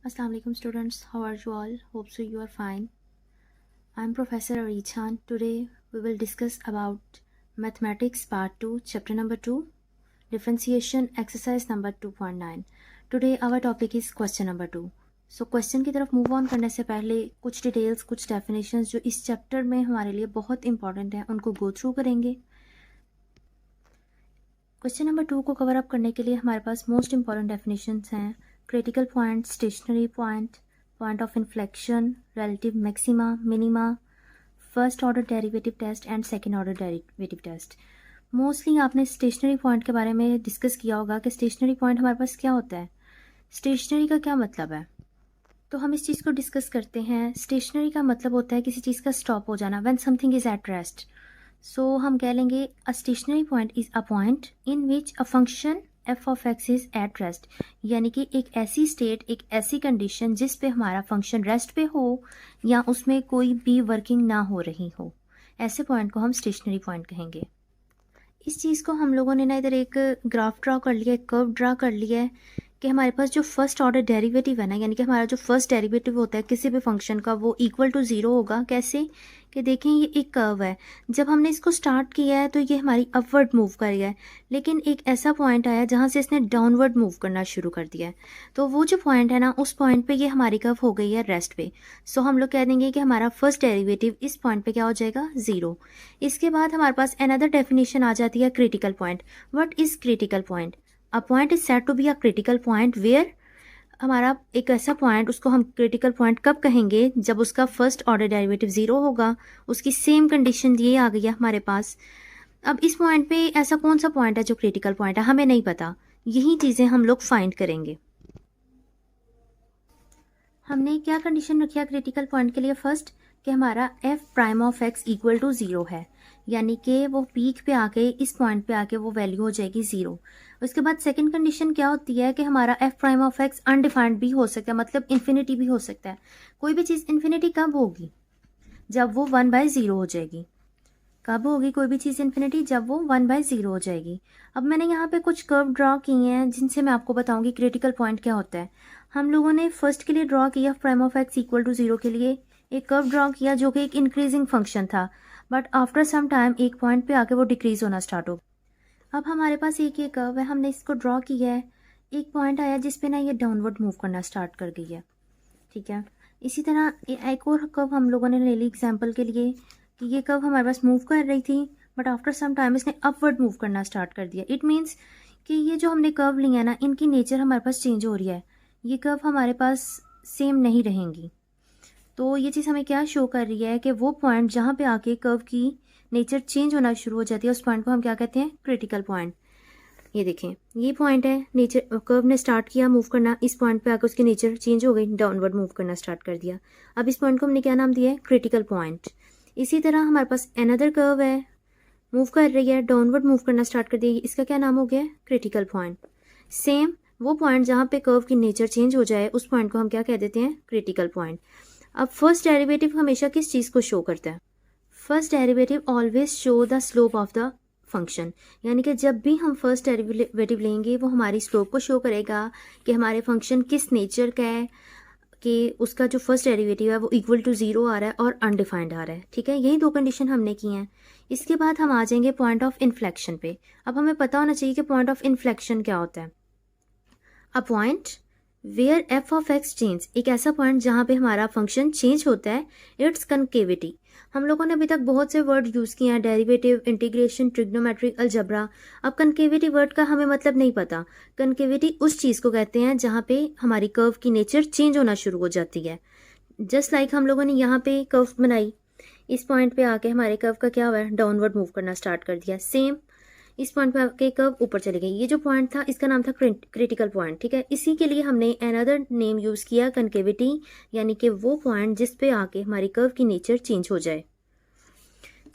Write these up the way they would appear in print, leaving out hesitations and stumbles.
Assalamu alaikum students, how are you all? Hope so you are fine. I am Professor Arichan. Today we will discuss about Mathematics Part 2, Chapter number 2, Differentiation Exercise number 2.9. Today our topic is question number 2. So question की तरफ move on करने से पहले कुछ details, कुछ definitions जो इस chapter में हमारे लिए बहुत इंपॉर्टेंट हैं उनको गो थ्रू करेंगे. क्वेश्चन नंबर 2 को कवर अप करने के लिए हमारे पास मोस्ट इंपॉर्टेंट डेफिनेशंस हैं. Critical point, stationary point, point of inflection, relative maxima, minima, first order derivative test and second order derivative test. Mostly आपने स्टेशनरी पॉइंट के बारे में डिस्कस किया होगा कि स्टेशनरी पॉइंट हमारे पास क्या होता है, स्टेशनरी का क्या मतलब है. तो हम इस चीज़ को डिस्कस करते हैं. स्टेशनरी का मतलब होता है किसी चीज़ का स्टॉप हो जाना, when something is at rest. So हम कह लेंगे a stationary point is a point in which a function F of X is at rest. यानी कि एक ऐसी स्टेट, एक ऐसी कंडीशन जिस पे हमारा फंक्शन रेस्ट पे हो या उसमें कोई भी वर्किंग ना हो रही हो, ऐसे पॉइंट को हम स्टेशनरी पॉइंट कहेंगे. इस चीज़ को हम लोगों ने ना इधर एक ग्राफ ड्रा कर लिया, एक कर्व ड्रा कर लिया है कि हमारे पास जो फर्स्ट ऑर्डर डेरिवेटिव है ना, यानी कि हमारा जो फर्स्ट डेरिवेटिव होता है किसी भी फंक्शन का, वो इक्वल टू ज़ीरो होगा. कैसे कि देखें ये एक कर्व है, जब हमने इसको स्टार्ट किया है तो ये हमारी अपवर्ड मूव कर गया है, लेकिन एक ऐसा पॉइंट आया जहाँ से इसने डाउनवर्ड मूव करना शुरू कर दिया है. तो वो जो पॉइंट है ना, उस पॉइंट पे ये हमारी कर्व हो गई है रेस्ट पे. सो हम लोग कह देंगे कि हमारा फर्स्ट डेरिवेटिव इस पॉइंट पे क्या हो जाएगा, ज़ीरो. इसके बाद हमारे पास अनदर डेफिनेशन आ जाती है critical point. What is critical point? A point is said to be a critical point where, हमारा एक ऐसा पॉइंट, उसको हम क्रिटिकल पॉइंट कब कहेंगे, जब उसका फर्स्ट ऑर्डर डेरिवेटिव ज़ीरो होगा. उसकी सेम कंडीशन ये आ गई है हमारे पास. अब इस पॉइंट पे ऐसा कौन सा पॉइंट है जो क्रिटिकल पॉइंट है, हमें नहीं पता. यही चीज़ें हम लोग फाइंड करेंगे. हमने क्या कंडीशन रखी है क्रिटिकल पॉइंट के लिए? फर्स्ट कि हमारा F prime of X equal to zero है, यानी कि वो पीक पे आके, इस पॉइंट पे आके वो वैल्यू हो जाएगी ज़ीरो. उसके बाद सेकंड कंडीशन क्या होती है कि हमारा F prime of x undefined भी हो सकता है, मतलब इन्फिनिटी भी हो सकता है. कोई भी चीज़ इन्फिनिटी कब होगी? जब वो 1/0 हो जाएगी. कब होगी कोई भी चीज़ इन्फिनिटी? जब वो 1/0 हो जाएगी. अब मैंने यहाँ पे कुछ कर्व ड्रॉ किए हैं जिनसे मैं आपको बताऊंगी क्रिटिकल पॉइंट क्या होता है. हम लोगों ने फर्स्ट के लिए ड्रॉ किया prime of X equal to zero के लिए एक कर्व ड्रॉ किया जो कि एक इंक्रीजिंग फंक्शन था, बट आफ्टर सम टाइम एक पॉइंट पे आके वो डिक्रीज होना स्टार्ट हो. अब हमारे पास एक ये कर्व है, हमने इसको ड्रॉ किया है. एक पॉइंट आया जिसपे ना ये डाउनवर्ड मूव करना स्टार्ट कर गई है. ठीक है. इसी तरह एक और कर्व हम लोगों ने ले ली एग्जाम्पल के लिए कि ये कर्व हमारे पास मूव कर रही थी, बट आफ्टर सम टाइम इसने अपवर्ड मूव करना स्टार्ट कर दिया. इट मीन्स कि ये जो हमने कर्व लिया है ना, इनकी नेचर हमारे पास चेंज हो रही है. ये कर्व हमारे पास सेम नहीं रहेंगी. तो ये चीज़ हमें क्या शो कर रही है कि वो पॉइंट जहाँ पे आके कर्व की नेचर चेंज होना शुरू हो जाती है, उस पॉइंट को हम क्या कहते हैं, क्रिटिकल पॉइंट. ये देखें, ये पॉइंट है, नेचर कर्व ने स्टार्ट किया मूव करना, इस पॉइंट पे आकर उसकी नेचर चेंज हो गई, डाउनवर्ड मूव करना स्टार्ट कर दिया. अब इस पॉइंट को हमने क्या नाम दिया है, क्रिटिकल पॉइंट. इसी तरह हमारे पास अनदर कर्व है, मूव कर रही है, डाउनवर्ड मूव करना स्टार्ट कर दिया, इसका क्या नाम हो गया, क्रिटिकल पॉइंट. सेम वो पॉइंट जहाँ पे कर्व की नेचर चेंज हो जाए, उस पॉइंट को हम क्या कह देते हैं, क्रिटिकल पॉइंट. अब फर्स्ट डेरिवेटिव हमेशा किस चीज़ को शो करता है? First derivative always show the slope of the function. यानी कि जब भी हम फर्स्ट डेरिवेटिव लेंगे वो हमारी स्लोप को शो करेगा कि हमारे फंक्शन किस नेचर का है, कि उसका जो फर्स्ट डेरिवेटिव है वो इक्वल टू ज़ीरो आ रहा है और अनडिफाइंड आ रहा है. ठीक है, यही दो कंडीशन हमने की हैं. इसके बाद हम आ जाएंगे पॉइंट ऑफ इन्फ्लेक्शन पे. अब हमें पता होना चाहिए कि पॉइंट ऑफ इन्फ्लेक्शन क्या होता है. A point where F of X change, एक ऐसा पॉइंट जहाँ पे हमारा फंक्शन चेंज होता है. It's concavity. हम लोगों ने अभी तक बहुत से वर्ड यूज़ किए हैं, डेरिवेटिव, इंटीग्रेशन, ट्रिग्नोमेट्री, अलजबरा. अब कनकेविटी वर्ड का हमें मतलब नहीं पता. कनकेविटी उस चीज़ को कहते हैं जहाँ पे हमारी कर्व की नेचर चेंज होना शुरू हो जाती है. जस्ट लाइक हम लोगों ने यहाँ पे कर्व बनाई, इस पॉइंट पे आके हमारे कर्व का क्या हुआ है, डाउनवर्ड मूव करना स्टार्ट कर दिया. सेम इस पॉइंट पे आके कर्व ऊपर चली गई. ये जो पॉइंट था इसका नाम था क्रिटिकल पॉइंट. ठीक है, इसी के लिए हमने अनदर नेम यूज़ किया, कनकेविटी, यानी कि वो पॉइंट जिस पे आके हमारी कर्व की नेचर चेंज हो जाए.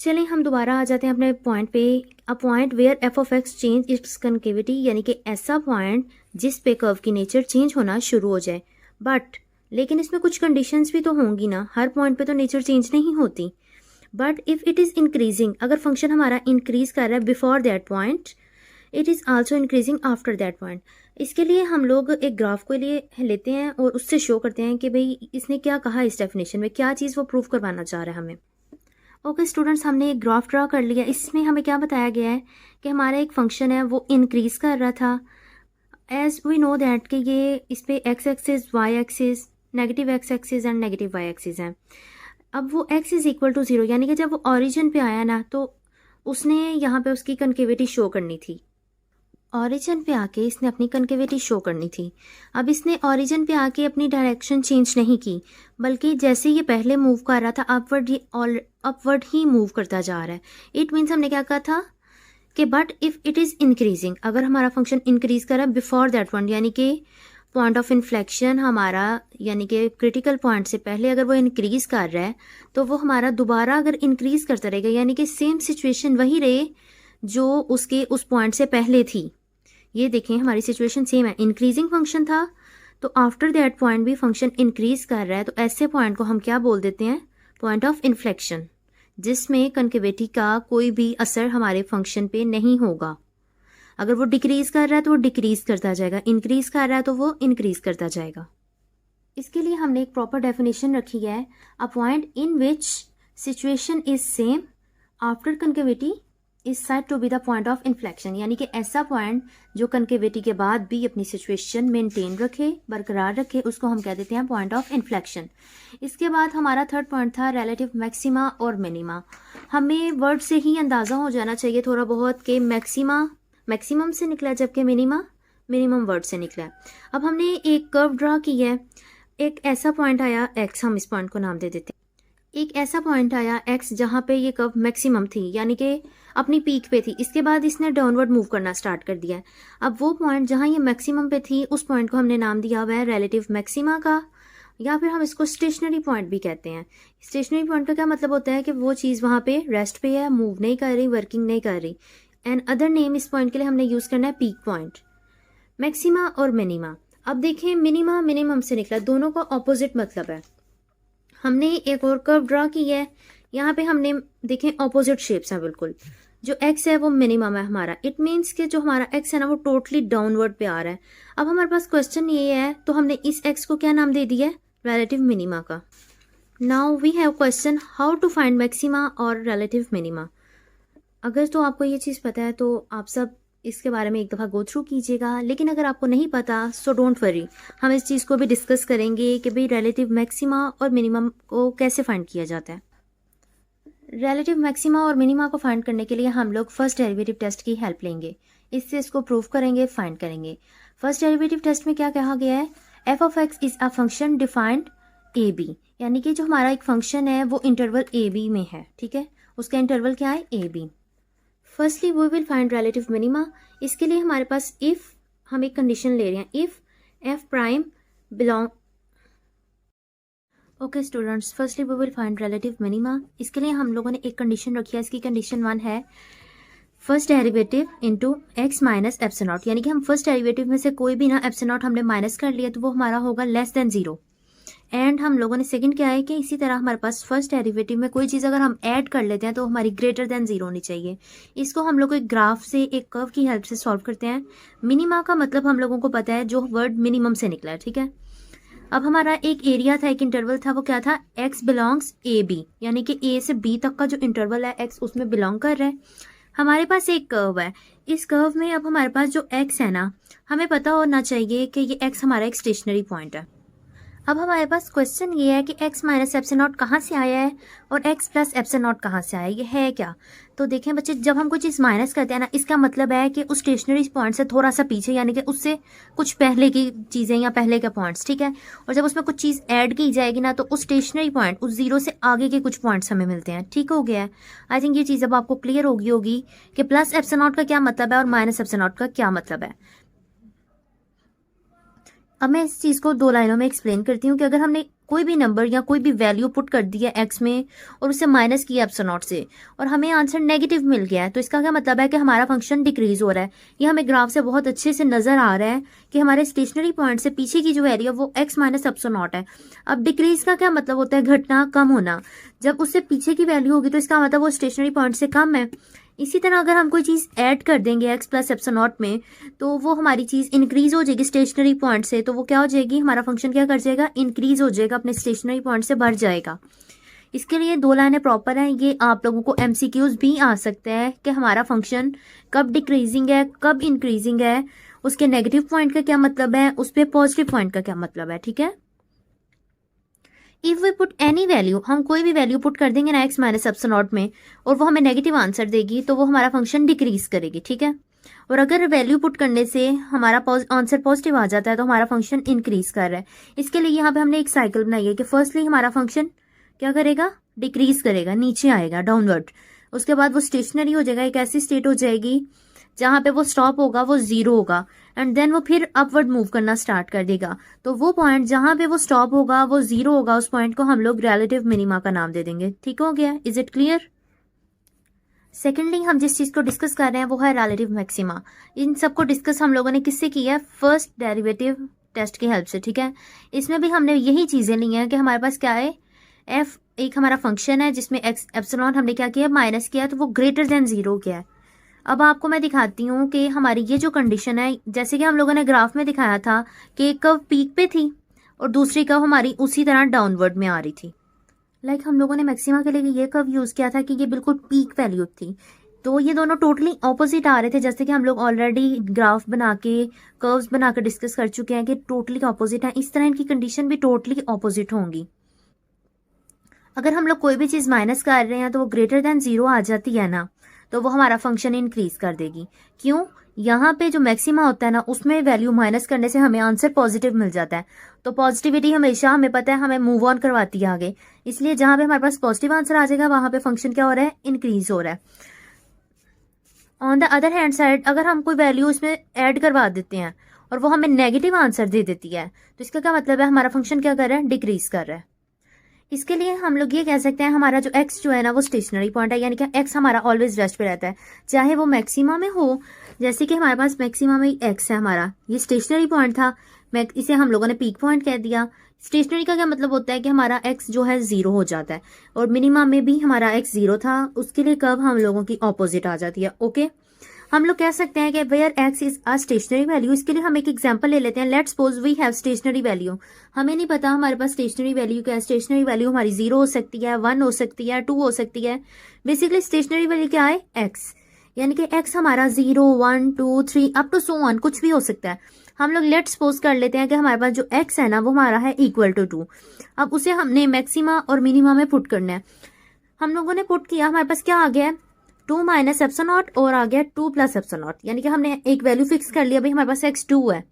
चलें हम दोबारा आ जाते हैं अपने पॉइंट पे. A point where F of X change its concavity, यानी कि ऐसा पॉइंट जिस पे कर्व की नेचर चेंज होना शुरू हो जाए. बट लेकिन इसमें कुछ कंडीशंस भी तो होंगी ना, हर पॉइंट पे तो नेचर चेंज नहीं होती. But if it is increasing, अगर फंक्शन हमारा इंक्रीज कर रहा है before that point, it is also increasing after that point. इसके लिए हम लोग एक ग्राफ को लिए लेते हैं और उससे शो करते हैं कि भाई इसने क्या कहा इस डेफिनेशन में, क्या चीज़ वो प्रूव करवाना चाह रहा है हमें। ओके स्टूडेंट्स, हमने एक ग्राफ ड्रा कर लिया। इसमें हमें क्या बताया गया है कि हमारा एक फंक्शन है वो इंक्रीज कर रहा था। एज वी नो दैट कि ये इस पे X axis, Y axis, negative X axis and negative Y axis है। अब वो x इज इक्वल टू 0, यानी कि जब वो ऑरिजिन पे आया ना तो उसने यहाँ पे उसकी कनकेविटी शो करनी थी। ऑरिजिन पे आके इसने अपनी कनकेविटी शो करनी थी। अब इसने ऑरिजिन पे आके अपनी डायरेक्शन चेंज नहीं की, बल्कि जैसे ये पहले मूव कर रहा था अपवर्ड, ये अपवर्ड ही मूव करता जा रहा है। इट मीन्स हमने क्या कहा था कि but if it is increasing, अगर हमारा फंक्शन इंक्रीज कर रहा है बिफोर दैट पॉइंट, यानी कि पॉइंट ऑफ इन्फ्लेक्शन हमारा, यानी कि क्रिटिकल पॉइंट से पहले अगर वो इंक्रीज कर रहा है तो वो हमारा दोबारा अगर इंक्रीज करता रहेगा, यानी कि सेम सिचुएशन वही रहे जो उसके उस पॉइंट से पहले थी। ये देखें हमारी सिचुएशन सेम है, इंक्रीजिंग फंक्शन था तो आफ्टर दैट पॉइंट भी फंक्शन इंक्रीज कर रहा है, तो ऐसे पॉइंट को हम क्या बोल देते हैं, पॉइंट ऑफ इन्फ्लेक्शन, जिसमें कनकेविटी का कोई भी असर हमारे फंक्शन पे नहीं होगा। अगर वो डिक्रीज कर रहा है तो वो डिक्रीज करता जाएगा, इंक्रीज कर रहा है तो वो इंक्रीज करता जाएगा। इसके लिए हमने एक प्रॉपर डेफिनेशन रखी है, a point in which situation is same after concavity is said to be the point of inflection, यानी कि ऐसा पॉइंट जो कनकेविटी के बाद भी अपनी सिचुएशन मेंटेन रखे, बरकरार रखे, उसको हम कह देते हैं पॉइंट ऑफ इन्फ्लेक्शन। इसके बाद हमारा थर्ड पॉइंट था रिलेटिव मैक्सिमा और मिनिमा। हमें वर्ड से ही अंदाज़ा हो जाना चाहिए थोड़ा बहुत कि मैक्सिमा मैक्सिमम से निकला है जबकि मिनिमा मिनिमम वर्ड से निकला है। अब हमने एक कर्व ड्रा की है, एक ऐसा पॉइंट आया x, हम इस पॉइंट को नाम दे देते हैं। एक ऐसा पॉइंट आया x जहाँ पे ये कर्व मैक्सिमम थी, यानी कि अपनी पीक पे थी। इसके बाद इसने डाउनवर्ड मूव करना स्टार्ट कर दिया है। अब वो पॉइंट जहाँ ये मैक्सिमम पे थी उस पॉइंट को हमने नाम दिया हुआ है रिलेटिव मैक्सिमा का, या फिर हम इसको स्टेशनरी पॉइंट भी कहते हैं। स्टेशनरी पॉइंट का क्या मतलब होता है कि वो चीज़ वहाँ पे रेस्ट पे है, मूव नहीं कर रही, वर्किंग नहीं कर रही। एंड अदर नेम इस पॉइंट के लिए हमने यूज़ करना है पीक पॉइंट। मैक्सिमा और मिनिमा, अब देखें मिनिमा मिनिमम से निकला, दोनों का ऑपोजिट मतलब है। हमने एक और कर्व ड्रा की है, यहाँ पे हमने देखें ऑपोजिट शेप्स हैं बिल्कुल। जो x है वो मिनिमम है हमारा, इट मीन्स कि जो हमारा x है ना वो टोटली डाउनवर्ड पे आ रहा है। अब हमारे पास क्वेश्चन ये है तो हमने इस x को क्या नाम दे दिया है, रिलेटिव मिनिमा का। Now we have question how to find maxima और रिलेटिव मिनिमा। अगर तो आपको ये चीज़ पता है तो आप सब इसके बारे में एक दफ़ा गो थ्रू कीजिएगा, लेकिन अगर आपको नहीं पता सो डोंट वरी, हम इस चीज़ को भी डिस्कस करेंगे कि भाई रिलेटिव मैक्सिमा और मिनिमम को कैसे फाइंड किया जाता है। रिलेटिव मैक्सिमा और मिनिमा को फाइंड करने के लिए हम लोग फर्स्ट डेरिवेटिव टेस्ट की हेल्प लेंगे, इससे इसको प्रूव करेंगे, फाइंड करेंगे। फर्स्ट डेरिवेटिव टेस्ट में क्या कहा गया है, F of X is a function defined A B, यानी कि जो हमारा एक फंक्शन है वो इंटरवल ए बी में है, ठीक है, उसका इंटरवल क्या है, A B. Firstly we will find relative minima. इसके लिए हमारे पास इफ़, हम एक कंडीशन ले रहे हैं, if F prime belong, okay students, firstly we will find relative minima. इसके लिए हम लोगों ने एक कंडीशन रखी है, इसकी कंडीशन 1 है first derivative into x minus epsilon not, यानी कि हम फर्स्ट डेरिवेटिव में से कोई भी ना एप्सिलॉन नॉट हमने माइनस कर लिया तो वो हमारा होगा लेस देन 0। एंड हम लोगों ने सेकंड क्या है कि इसी तरह हमारे पास फर्स्ट डेरिवेटिव में कोई चीज़ अगर हम ऐड कर लेते हैं तो हमारी ग्रेटर देन 0 होनी चाहिए। इसको हम लोग एक ग्राफ से, एक कर्व की हेल्प से सॉल्व करते हैं। मिनिमा का मतलब हम लोगों को पता है, जो वर्ड मिनिमम से निकला है, ठीक है। अब हमारा एक एरिया था, एक इंटरवल था, वो क्या था, x बिलोंग्स ए बी, यानी कि a से b तक का जो इंटरवल है x उसमें बिलोंग कर रहा है। हमारे पास एक कर्व है, इस कर्व में अब हमारे पास जो x है ना, हमें पता होना चाहिए कि ये x हमारा एक स्टेशनरी पॉइंट है। अब हमारे पास क्वेश्चन ये है कि x माइनस एप्सिलॉन नॉट कहाँ से आया है और x प्लस एप्सिलॉन नॉट कहाँ से आया है, ये है क्या। तो देखें बच्चे, जब हम कोई चीज़ माइनस करते हैं ना, इसका मतलब है कि उस स्टेशनरी पॉइंट से थोड़ा सा पीछे, यानी कि उससे कुछ पहले की चीज़ें या पहले के पॉइंट्स, ठीक है। और जब उसमें कुछ चीज़ ऐड की जाएगी ना तो उस स्टेशनरी पॉइंट, उस 0 से आगे के कुछ पॉइंट्स हमें मिलते हैं, ठीक हो गया है। आई थिंक ये चीज़ अब आपको क्लियर होगी कि प्लस एप्सिलॉन नॉट का क्या मतलब है और माइनस एप्सिलॉन नॉट का क्या मतलब है। अब मैं इस चीज़ को 2 लाइनों में एक्सप्लेन करती हूँ कि अगर हमने कोई भी नंबर या कोई भी वैल्यू पुट कर दी है x में और उसे माइनस किया एप्सिलॉन नॉट से और हमें आंसर नेगेटिव मिल गया है, तो इसका क्या मतलब है कि हमारा फंक्शन डिक्रीज हो रहा है। ये हमें ग्राफ से बहुत अच्छे से नजर आ रहा है कि हमारे स्टेशनरी पॉइंट से पीछे की जो एरिया वो x माइनस एप्सिलॉन नॉट है। अब डिक्रीज का क्या मतलब होता है, घटना, कम होना। जब उससे पीछे की वैल्यू होगी तो इसका मतलब वो स्टेशनरी पॉइंट से कम है। इसी तरह अगर हम कोई चीज़ ऐड कर देंगे x प्लस एप्सिलॉन नॉट में, तो वो हमारी चीज़ इंक्रीज हो जाएगी स्टेशनरी पॉइंट से, तो वो क्या हो जाएगी, हमारा फंक्शन क्या कर जाएगा, इंक्रीज हो जाएगा, अपने स्टेशनरी पॉइंट से बढ़ जाएगा। इसके लिए 2 लाइनें प्रॉपर हैं। ये आप लोगों को MCQs भी आ सकते हैं कि हमारा फंक्शन कब डिक्रीजिंग है, कब इंक्रीजिंग है, उसके नेगेटिव पॉइंट का क्या मतलब है, उस पर पॉजिटिव पॉइंट का क्या मतलब है, ठीक है। If we put any value, हम कोई भी वैल्यू पुट कर देंगे ना x माइनस एप्सिलॉन नॉट में, और वो हमें नेगेटिव आंसर देगी, तो वो हमारा फंक्शन डिक्रीज करेगी, ठीक है। और अगर वैल्यू पुट करने से हमारा आंसर पॉजिटिव आ जाता है, तो हमारा फंक्शन इंक्रीज कर रहा है। इसके लिए यहाँ पे हमने एक साइकिल बनाई है कि फर्स्टली हमारा फंक्शन क्या करेगा, डिक्रीज करेगा, नीचे आएगा, डाउनवर्ड। उसके बाद वो स्टेशनरी हो जाएगा, एक ऐसी स्टेट हो जाएगी जहां पे वो स्टॉप होगा वो 0 होगा, एंड देन वो फिर अपवर्ड मूव करना स्टार्ट कर देगा। तो वो पॉइंट जहां पे वो स्टॉप होगा वो 0 होगा, उस पॉइंट को हम लोग रिलेटिव मिनिमा का नाम दे देंगे। ठीक हो गया, इज इट क्लियर। सेकेंडली हम जिस चीज को डिस्कस कर रहे हैं वो है रिलेटिव मैक्सिमा। इन सबको डिस्कस हम लोगों ने किससे किया है, फर्स्ट डेरिवेटिव टेस्ट की हेल्प से, ठीक है। इसमें भी हमने यही चीजें ली हैं कि हमारे पास क्या है, एफ एक हमारा फंक्शन है जिसमें एक्स एप्सिलॉन हमने क्या किया, माइनस किया, तो वो ग्रेटर देन 0 किया है। अब आपको मैं दिखाती हूँ कि हमारी ये जो कंडीशन है, जैसे कि हम लोगों ने ग्राफ में दिखाया था कि एक कर्व पीक पे थी और दूसरी कर्व हमारी उसी तरह डाउनवर्ड में आ रही थी। लाइक हम लोगों ने मैक्सिमा के लिए ये कर्व यूज किया था कि ये बिल्कुल पीक वैल्यू थी, तो ये दोनों टोटली ऑपोजिट आ रहे थे। जैसे कि हम लोग ऑलरेडी ग्राफ बना के, कर्व्स बना के डिस्कस कर चुके हैं कि टोटली ऑपोजिट है। इस तरह इनकी कंडीशन भी टोटली ऑपोजिट होंगी। अगर हम लोग कोई भी चीज माइनस कर रहे हैं तो वो ग्रेटर देन 0 आ जाती है ना, तो वो हमारा फंक्शन इंक्रीज कर देगी। क्यों, यहाँ पे जो मैक्सिमा होता है ना, उसमें वैल्यू माइनस करने से हमें आंसर पॉजिटिव मिल जाता है। तो पॉजिटिविटी हमेशा हमें पता है हमें मूव ऑन करवाती है आगे, इसलिए जहां पे हमारे पास पॉजिटिव आंसर आ जाएगा वहां पे फंक्शन क्या हो रहा है, इंक्रीज हो रहा है। On the other hand side अगर हम कोई वैल्यू इसमें ऐड करवा देते हैं और वो हमें नेगेटिव आंसर दे देती है, तो इसका क्या मतलब है, हमारा फंक्शन क्या कर रहा है, डिक्रीज कर रहा है। इसके लिए हम लोग ये कह सकते हैं हमारा जो x जो है ना वो स्टेशनरी पॉइंट है, यानी कि x हमारा ऑलवेज रेस्ट पे रहता है, चाहे वो मैक्सिमा में हो। जैसे कि हमारे पास मैक्सिमा में x है, हमारा ये स्टेशनरी पॉइंट था, इसे हम लोगों ने पीक पॉइंट कह दिया। स्टेशनरी का क्या मतलब होता है कि हमारा x जो है 0 हो जाता है, और मिनिमा में भी हमारा x 0 था, उसके लिए कब हम लोगों की ऑपोजिट आ जाती है। ओके, हम लोग कह सकते हैं कि where x is a stationary value. इसके लिए हम एक एग्जांपल ले लेते हैं। Let's suppose we have stationary value, हमें नहीं पता हमारे पास स्टेशनरी वैल्यू क्या है। स्टेशनरी वैल्यू हमारी 0 हो सकती है, 1 हो सकती है, 2 हो सकती है। बेसिकली स्टेशनरी वैल्यू क्या है, x, यानी कि x हमारा 0, 1, 2, 3 अप टू सो ऑन कुछ भी हो सकता है। हम लोग लेट्स सपोज कर लेते हैं कि हमारे पास जो x है ना वो हमारा है इक्वल टू 2। अब उसे हमने मैक्सिमा और मिनिमा में पुट करना है। हम लोगों ने पुट किया, हमारे पास क्या आ गया है, 2 माइनस एप्सिलॉन नॉट और आ गया 2 प्लस एप्सिलॉन नॉट, यानी कि हमने एक वैल्यू फिक्स कर लिया। भाई हमारे पास x 2 है।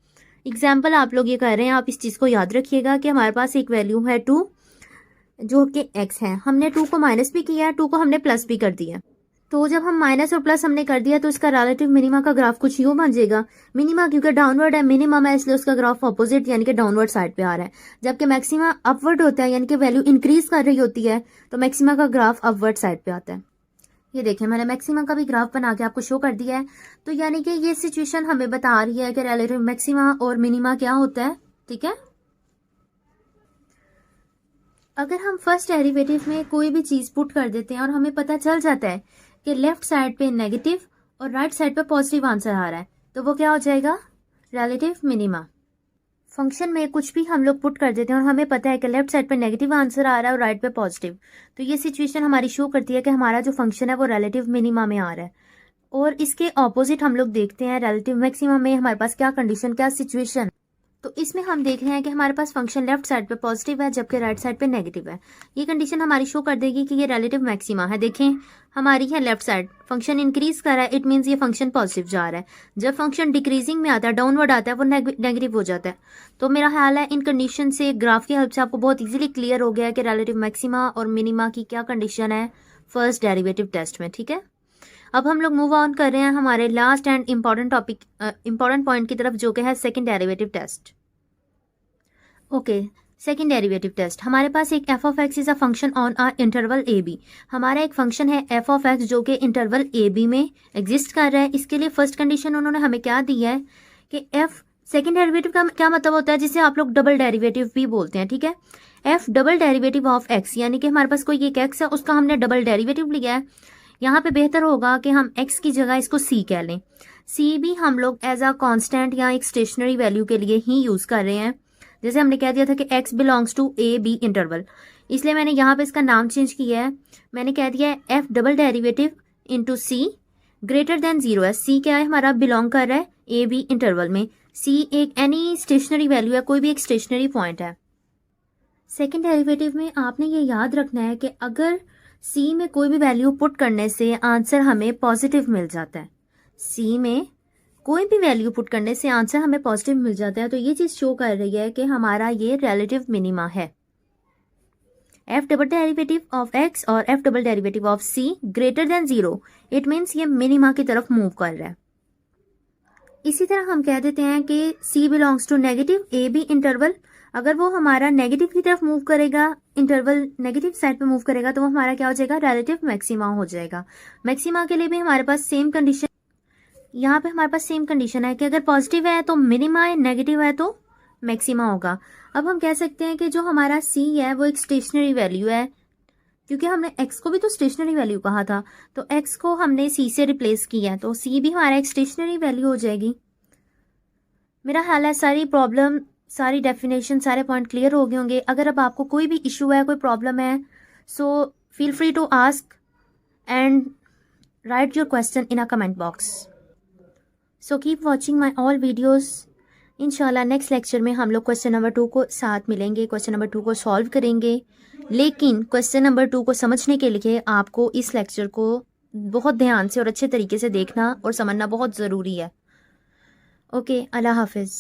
एग्जाम्पल आप लोग ये कर रहे हैं, आप इस चीज को याद रखिएगा कि हमारे पास एक वैल्यू है 2 जो कि x है। हमने 2 को माइनस भी किया है, 2 को हमने प्लस भी कर दिया। तो जब हम माइनस और प्लस हमने कर दिया तो इसका रिलेटिव मिनिमा का ग्राफ कुछ यूं बन जाएगा। मिनिमा क्योंकि डाउनवर्ड है, मिनिमम है, इसलिए उसका ग्राफ अपोजिट यानी कि डाउनवर्ड साइड पे आ रहा है। जबकि मैक्सिमा अपवर्ड होता है, यानी कि वैल्यू इंक्रीज कर रही होती है, तो मैक्सिमा का ग्राफ अपवर्ड साइड पे आता है। ये देखिए मैंने मैक्सिमा का भी ग्राफ बना के आपको शो कर दिया है। तो यानी कि ये सिचुएशन हमें बता रही है कि रिलेटिव मैक्सिमा और मिनिमा क्या होता है, ठीक है। अगर हम फर्स्ट डेरिवेटिव में कोई भी चीज पुट कर देते हैं और हमें पता चल जाता है कि लेफ्ट साइड पे नेगेटिव और राइट साइड पे पॉजिटिव आंसर आ रहा है, तो वो क्या हो जाएगा, रिलेटिव मिनिमा। फंक्शन में कुछ भी हम लोग पुट कर देते हैं और हमें पता है कि लेफ्ट साइड पे नेगेटिव आंसर आ रहा है और राइट पे पॉजिटिव, तो ये सिचुएशन हमारी शो करती है कि हमारा जो फंक्शन है वो रिलेटिव मिनिमा में आ रहा है। और इसके ऑपोजिट हम लोग देखते हैं रिलेटिव मैक्सिमा में हमारे पास क्या कंडीशन, क्या सिचुएशन। तो इसमें हम देख रहे हैं कि हमारे पास फंक्शन लेफ्ट साइड पे पॉजिटिव है जबकि राइट साइड पे नेगेटिव है। ये कंडीशन हमारी शो कर देगी कि ये रिलेटिव मैक्सिमा है। देखें हमारी है लेफ्ट साइड, फंक्शन इंक्रीज कर रहा है, इट मीन्स ये फंक्शन पॉजिटिव जा रहा है। जब फंक्शन डिक्रीजिंग में आता है, डाउनवर्ड आता है, वो नेगेटिव हो जाता है। तो मेरा ख्याल है इन कंडीशन से, ग्राफ की हेल्प से आपको बहुत इजीली क्लियर हो गया है कि रिलेटिव मैक्सिमा और मिनिमा की क्या कंडीशन है फर्स्ट डेरिवेटिव टेस्ट में, ठीक है। अब हम लोग मूव ऑन कर रहे हैं हमारे last and important topic, important point की तरफ, जो कि है second derivative test. Okay, second derivative test. हमारे पास एक F of X is a function on a interval A B. हमारा एक फंक्शन है एफ ऑफ एक्स जो कि इंटरवल ए बी में एग्जिस्ट कर रहा है। इसके लिए फर्स्ट कंडीशन उन्होंने हमें क्या दी है कि एफ, सेकेंड डेरिवेटिव का क्या मतलब होता है, जिसे आप लोग डबल डेरिवेटिव भी बोलते हैं, ठीक है। F double derivative of x, यानी कि हमारे पास कोई एक एक्स है, उसका हमने डबल डेरिवेटिव लिया है। यहाँ पे बेहतर होगा कि हम x की जगह इसको c कह लें। c भी हम लोग एज अ कांस्टेंट या एक स्टेशनरी वैल्यू के लिए ही यूज़ कर रहे हैं। जैसे हमने कह दिया था कि x belongs to a b interval, इसलिए मैंने यहाँ पे इसका नाम चेंज किया है। मैंने कह दिया है f double derivative into c greater than 0 है। c क्या है हमारा, बिलोंग कर रहा है a b इंटरवल में। c एक एनी स्टेशनरी वैल्यू है, कोई भी एक स्टेशनरी पॉइंट है। सेकेंड डेरिवेटिव में आपने ये याद रखना है कि अगर c में कोई भी वैल्यू पुट करने से आंसर हमें पॉजिटिव मिल जाता है, c में कोई भी वैल्यू पुट करने से आंसर हमें पॉजिटिव मिल जाता है, तो ये चीज़ शो कर रही है कि हमारा ये रिलेटिव मिनिमा है। f double derivative of x और f double derivative of c greater than 0, it means ये मिनिमा की तरफ मूव कर रहा है। इसी तरह हम कह देते हैं कि c belongs to negative a b interval. अगर वो हमारा नेगेटिव की तरफ मूव करेगा, इंटरवल नेगेटिव साइड पे मूव करेगा, तो वो हमारा क्या हो जाएगा, रिलेटिव मैक्सिमा हो जाएगा। मैक्सिमा के लिए भी हमारे पास सेम कंडीशन, यहाँ पे हमारे पास सेम कंडीशन है कि अगर पॉजिटिव है तो मिनिमा है, नेगेटिव है तो मैक्सिमा होगा। अब हम कह सकते हैं कि जो हमारा c है वो एक स्टेशनरी वैल्यू है, क्योंकि हमने x को भी तो स्टेशनरी वैल्यू कहा था, तो x को हमने c से रिप्लेस किया है, तो c भी हमारा एक स्टेशनरी वैल्यू हो जाएगी। मेरा ख्याल है सारी प्रॉब्लम, सारी डेफिनेशन, सारे पॉइंट क्लियर हो गए होंगे। अगर अब आपको कोई भी इशू है, कोई प्रॉब्लम है, so feel free to ask and write your question in a comment box. So keep watching my all videos. इंशाल्लाह नेक्स्ट लेक्चर में हम लोग क्वेश्चन नंबर 2 को साथ मिलेंगे, क्वेश्चन नंबर 2 को सॉल्व करेंगे। लेकिन क्वेश्चन नंबर 2 को समझने के लिए आपको इस लेक्चर को बहुत ध्यान से और अच्छे तरीके से देखना और समझना बहुत ज़रूरी है। ओके, अल्लाह हाफिज़।